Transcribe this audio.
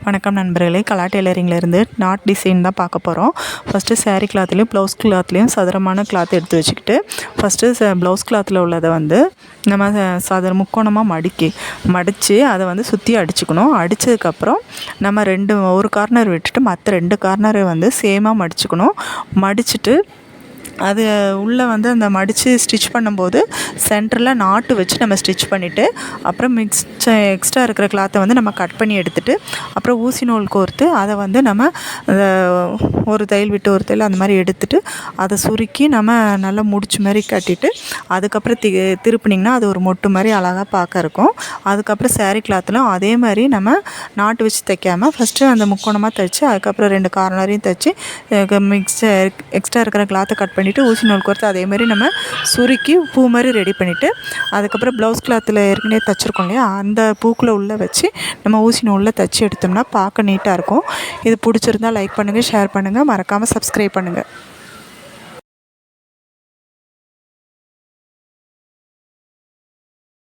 வணக்கம் நண்பர்களே, கலா டெய்லரிங்லேருந்து not design தான் பார்க்க போகிறோம். ஃபஸ்ட்டு சேரீ கிளாத்லேயும் ப்ளவுஸ் கிளாத்லேயும் சதுரமான கிளாத் எடுத்து வச்சுக்கிட்டு ஃபஸ்ட்டு ப்ளவுஸ் கிளாத்தில் உள்ளதை வந்து நம்ம முக்கோணமாக மடித்து அதை வந்து சுற்றி அடிச்சுக்கணும். அடித்ததுக்கப்புறம் நம்ம ஒரு கார்னர் விட்டுட்டு மற்ற 2 கார்னரை வந்து சேமாக மடிச்சுக்கணும். மடிச்சுட்டு அது உள்ளே வந்து அந்த மடித்து ஸ்டிச் பண்ணும்போது சென்டரில் நாட்டு வச்சு நம்ம ஸ்டிச் பண்ணிவிட்டு அப்புறம் எக்ஸ்ட்ரா இருக்கிற கிளாத்தை வந்து நம்ம கட் பண்ணி எடுத்துகிட்டு அப்புறம் ஊசி நூல் கோர்த்து அதை வந்து நம்ம ஒரு தையல் விட்டு ஒரு தையல் அந்த மாதிரி எடுத்துகிட்டு அதை சுருக்கி நம்ம நல்லா முடிச்சு மாதிரி கட்டிட்டு அதுக்கப்புறம் திருப்பினிங்கன்னா அது ஒரு மொட்டு மாதிரி அழகாக பார்க்க இருக்கும். அதுக்கப்புறம் சேரீ கிளாத்லாம் அதே மாதிரி நம்ம நாட்டு வச்சு தைக்காமல் ஃபஸ்ட்டு அந்த முக்கோணமாக தைச்சி அதுக்கப்புறம் 2 கார்னரையும் தைச்சி எக்ஸ்ட்ரா இருக்கிற கிளாத்தை கட் பண்ணிவிட்டு ஊசி நூல் கோர்த்து அதேமாதிரி நம்ம சுருக்கி பூ மாதிரி ரெடி பண்ணிவிட்டு அதுக்கப்புறம் ப்ளவுஸ் கிளாத்தில் ஏற்கனவே தைச்சிருக்கோம் இல்லையா, அந்த பூக்குள்ளே உள்ளே வச்சு நம்ம ஊசி நூலில் தைச்சி எடுத்தோம்னா பார்க்க நீட்டாக இருக்கும். இது பிடிச்சிருந்தால் லைக் பண்ணுங்கள், ஷேர் பண்ணுங்கள், மறக்காமல் சப்ஸ்கிரைப் பண்ணுங்கள்.